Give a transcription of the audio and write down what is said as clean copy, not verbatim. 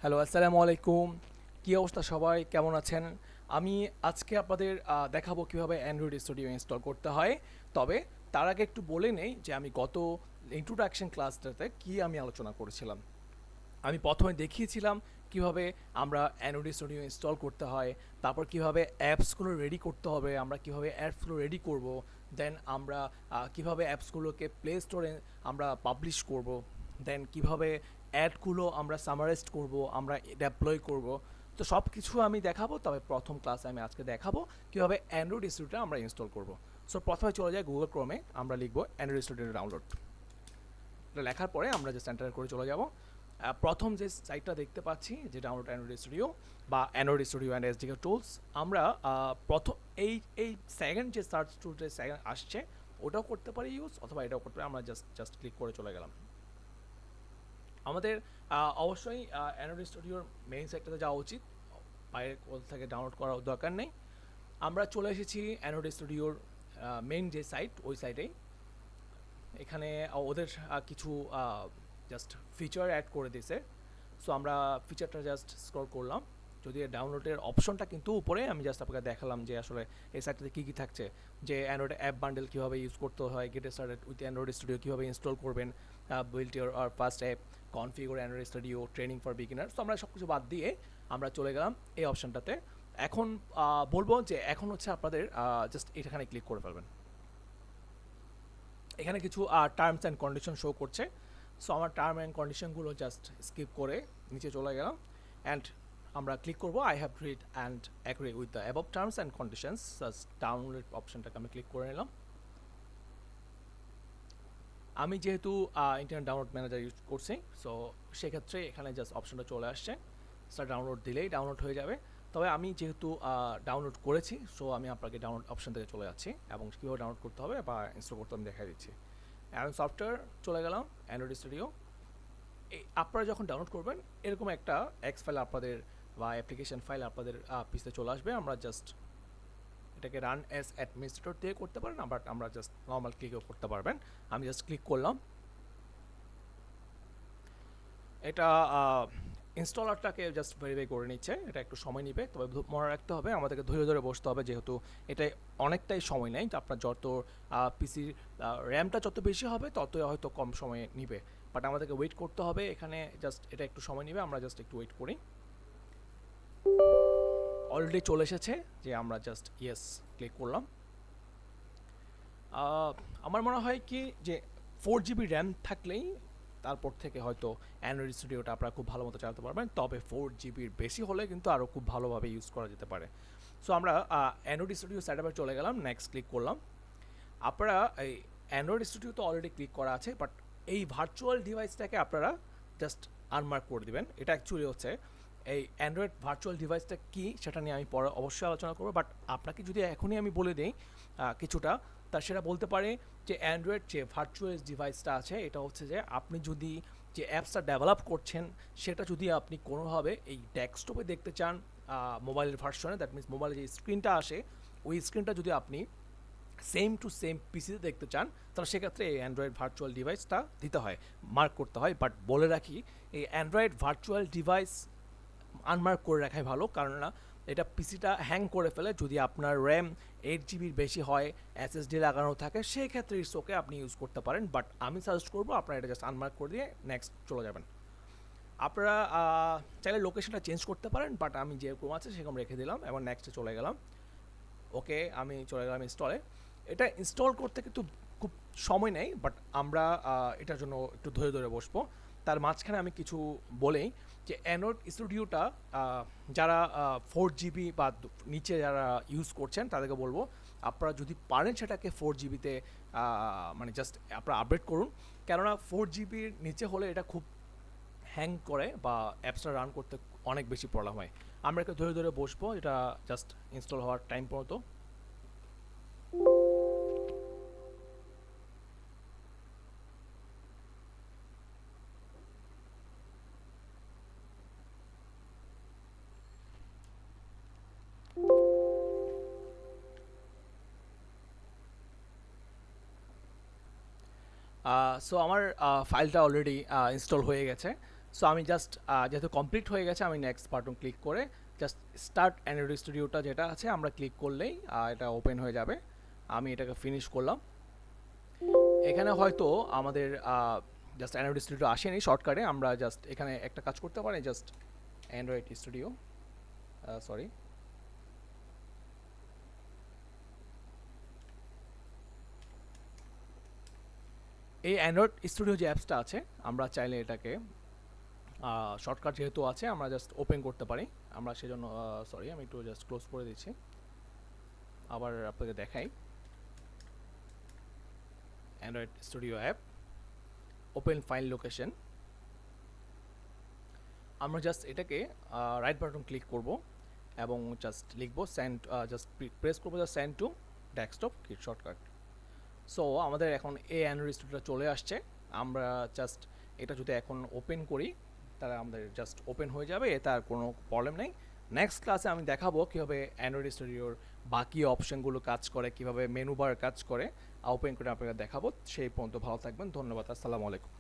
Hello, আসসালামু আলাইকুম। কী অবস্থা সবাই? কেমন আছেন? আমি আজকে আপনাদের দেখাবো কিভাবে অ্যান্ড্রয়েড স্টুডিও ইনস্টল করতে হয়। তবে তার আগে একটু বলে নেই যে আমি গত ইন্ট্রোডাকশন ক্লাসটাতে কি আমি আলোচনা করেছিলাম। আমি প্রথমে দেখিয়েছিলাম কিভাবে আমরা অ্যান্ড্রয়েড স্টুডিও ইনস্টল করতে হয়, তারপর কিভাবে অ্যাপসগুলো রেডি করতে হবে, আমরা কিভাবে অ্যাপসগুলো রেডি করব, দেন আমরা কিভাবে অ্যাপসগুলোকে প্লে স্টোরে আমরা পাবলিশ করব, দেন কিভাবে অ্যাডগুলো আমরা সামারাইজড করব, আমরা ডেপ্লয় করব। তো সব কিছু আমি দেখাবো, তবে প্রথম ক্লাসে আমি আজকে দেখাবো কিভাবে অ্যান্ড্রয়েড স্টুডিওটা আমরা ইনস্টল করব। সো প্রথমে চলে যাই গুগল ক্রোমে, আমরা লিখবো অ্যান্ড্রয়েড স্টুডিও ডাউনলোড। এটা লেখার পরে আমরা যে সেন্টার করে চলে যাব, প্রথম যে সাইটটা দেখতে পাচ্ছি যে ডাউনলোড অ্যান্ড্রয়েড স্টুডিও বা Android studio and SDK tools, আমরা প্রথম এই এই সেকেন্ড যে সার্চ টুলটা সেকেন্ড আসছে ওটাও করতে পারি ইউজ, অথবা এটাও করতে পারি। আমরা জাস্ট জাস্ট ক্লিক করে চলে গেলাম। আমাদের অবশ্যই অ্যান্ড্রয়েড স্টুডিওর মেইন সাইটটাতে যাওয়া উচিত, বাইরের কোথাও থেকে ডাউনলোড করার দরকার নেই। আমরা চলে এসেছি অ্যান্ড্রয়েড স্টুডিওর মেইন যে সাইট, ওই সাইটেই। এখানে ওদের কিছু জাস্ট ফিচার অ্যাড করে দিয়েছে। সো আমরা ফিচারটা জাস্ট স্ক্রল করলাম। যদি ডাউনলোডের অপশনটা কিন্তু উপরে, আমি জাস্ট আপনাকে দেখালাম যে আসলে এই সাইটটাতে কী কী থাকছে, যে অ্যান্ড্রয়েড অ্যাপ বান্ডেল কীভাবে ইউজ করতে হয়, get started with Android Studio কীভাবে ইনস্টল করবেন, বিল্ড ইউর আর first app, configure Android Studio, training for beginner. So আমরা সব কিছু বাদ দিয়ে আমরা চলে গেলাম এই অপশনটাতে। এখন বলবো যে এখন হচ্ছে আপনাদের জাস্ট এখানে ক্লিক করে ফেলবেন। এখানে কিছু টার্মস অ্যান্ড কন্ডিশন শো করছে। সো আমার টার্ম অ্যান্ড কন্ডিশনগুলো জাস্ট স্কিপ করে নিচে চলে গেলাম, অ্যান্ড আমরা ক্লিক করবো I have read and agree with the above terms and conditions. Just download অপশনটাকে আমি ক্লিক করে নিলাম। আমি যেহেতু ইন্টারনেট ডাউনলোড ম্যানেজার ইউজ করছি, সো সেক্ষেত্রে এখানে জাস্ট অপশনটা চলে আসছে, স্টার ডাউনলোড দিলেই ডাউনলোড হয়ে যাবে। তবে আমি যেহেতু ডাউনলোড করেছি, সো আমি আপনাকে ডাউনলোড অপশন থেকে চলে যাচ্ছি এবং কীভাবে ডাউনলোড করতে হবে বা ইনস্টল করতে আমি দেখা দিচ্ছি। অ্যান্ড সফটওয়্যার চলে গেলাম, অ্যান্ড্রয়েড স্টুডিও। এই আপনারা যখন ডাউনলোড করবেন এরকম একটা এক্স ফাইল আপনাদের বা অ্যাপ্লিকেশন ফাইল আপনাদের পিসিতে চলে আসবে। আমরা জাস্ট এটাকে রান অ্যাজ অ্যাডমিনিস্ট্রেটর দিয়ে করতে পারেন, বাট আমরা জাস্ট নর্মাল ক্লিকও করতে পারবেন। আমি জাস্ট ক্লিক করলাম। এটা ইনস্টলারটাকে জাস্ট ভেরিফাই করে নিচ্ছে, এটা একটু সময় নেবে। তবে মনে রাখতে হবে আমাদেরকে ধৈর্য ধরে বসতে হবে, যেহেতু এটাই অনেকটাই সময় নেয়। তো আপনার যত পিসির র্যামটা যত বেশি হবে ততই হয়তো কম সময়ে নিবে, বাট আমাদেরকে ওয়েট করতে হবে। এখানে জাস্ট এটা একটু সময় নেবে, আমরা জাস্ট একটু ওয়েট করি। অলরেডি চলে এসেছে, যে আমরা জাস্ট ইয়েস ক্লিক করলাম। আমার মনে হয় কি যে 4 GB র্যাম থাকলেই তারপর থেকে হয়তো অ্যান্ড্রয়েড স্টুডিওটা আপনারা খুব ভালো মতো চালাতে পারবেন। তবে 4 GBর বেশি হলে কিন্তু আরও খুব ভালোভাবে ইউজ করা যেতে পারে। সো আমরা অ্যান্ড্রয়েড স্টুডিও সেটআপে চলে গেলাম, নেক্সট ক্লিক করলাম। আপনারা এই অ্যান্ড্রয়েড স্টুডিও তো অলরেডি ক্লিক করা আছে, বাট এই ভার্চুয়াল ডিভাইসটাকে আপনারা জাস্ট আনমার্ক করে দিবেন। এটা অ্যাকচুয়ালি হচ্ছে এই অ্যান্ড্রয়েড ভার্চুয়াল ডিভাইসটা কী সেটা নিয়ে আমি পরে অবশ্যই আলোচনা করবো, বাট আপনাকে যদি এখনই আমি বলে দিই কিছুটা, তা সেটা বলতে পারে যে অ্যান্ড্রয়েড যে ভার্চুয়াল ডিভাইসটা আছে এটা হচ্ছে যে আপনি যদি যে অ্যাপসটা ডেভেলপ করছেন সেটা যদি আপনি কোনোভাবে এই ডেস্কটপে দেখতে চান, মোবাইলের ভার্সনে, দ্যাট মিনস মোবাইলে যে স্ক্রিনটা আসে ওই স্ক্রিনটা যদি আপনি সেম টু সেম পিসিতে দেখতে চান, তাহলে সেক্ষেত্রে এই অ্যান্ড্রয়েড ভার্চুয়াল ডিভাইসটা দিতে হয়, মার্ক করতে হয়। বাট বলে রাখি, এই অ্যান্ড্রয়েড ভার্চুয়াল ডিভাইস আনমার্ক করে রাখাই ভালো, কারণ না এটা পিসিটা হ্যাং করে ফেলে যদি আপনার র্যাম 8 GBর বেশি হয়, এসএসডি লাগানো থাকে, সেই ক্ষেত্রে ইটস ওকে, আপনি ইউজ করতে পারেন। বাট আমি সাজেস্ট করবো আপনারা এটা জাস্ট আনমার্ক করে দিয়ে নেক্সট চলে যাবেন। আপনারা চাইলে লোকেশনটা চেঞ্জ করতে পারেন, বাট আমি যেরকম আছে সেরকম রেখে দিলাম এবং নেক্সটে চলে গেলাম। ওকে, আমি চলে গেলাম ইনস্টলে। এটা ইনস্টল করতে কিন্তু খুব সময় নেই, বাট আমরা এটার জন্য একটু ধরে ধরে বসবো। তার মাঝখানে আমি কিছু বলেই যে অ্যান্ড্রয়েড স্টুডিওটা যারা 4 GB বা নিচে যারা ইউজ করছেন তাদেরকে বলবো আপনারা যদি পারেন সেটাকে 4 GBতে মানে জাস্ট আপনারা আপডেট করুন, কেননা 4 GBর নিচে হলে এটা খুব হ্যাং করে বা অ্যাপসটা রান করতে অনেক বেশি প্রবলেম হয়। আমরা একটু ধরে ধরে বসবো, এটা জাস্ট ইনস্টল হওয়ার টাইম পর্যন্ত। সো আমার ফাইলটা অলরেডি ইনস্টল হয়ে গেছে। সো আমি জাস্ট যেহেতু কমপ্লিট হয়ে গেছে আমি নেক্সট বাটন ক্লিক করে জাস্ট স্টার্ট অ্যান্ড্রয়েড স্টুডিওটা যেটা আছে আমরা ক্লিক করলেই এটা ওপেন হয়ে যাবে। আমি এটাকে ফিনিশ করলাম। এখানে হয়তো আমাদের জাস্ট অ্যান্ড্রয়েড স্টুডিও আসেনি শর্টকাটে, আমরা জাস্ট এখানে একটা কাজ করতে পারি, জাস্ট অ্যান্ড্রয়েড স্টুডিও সরি এই অ্যান্ড্রয়েড স্টুডিও যে অ্যাপসটা আছে আমরা চাইলে এটাকে শর্টকাট যেহেতু আছে আমরা জাস্ট ওপেন করতে পারি। আমরা সেজন্য সরি আমি একটু জাস্ট ক্লোজ করে দিচ্ছি, আবার আপনাকে দেখাই। Android studio app, open file location, আমরা জাস্ট এটাকে রাইট বাটন ক্লিক করব এবং জাস্ট লিখব সেন্ড, জাস্ট প্রেস করবো just send to desktop kit shortcut. So আমাদের এখন এই অ্যান্ড্রয়েড স্টুডিওটা চলে আসছে। আমরা জাস্ট এটা যদি এখন ওপেন করি তাহলে আমাদের জাস্ট ওপেন হয়ে যাবে, তার কোনো প্রবলেম নেই। নেক্সট ক্লাসে আমি দেখাবো কীভাবে অ্যান্ড্রয়েড স্টুডিওর বাকি অপশনগুলো কাজ করে, কীভাবে মেনু বার কাজ করে ওপেন করে আপনাকে দেখাবো। সেই পর্যন্ত ভালো থাকবেন, ধন্যবাদ, আসসালামু আলাইকুম।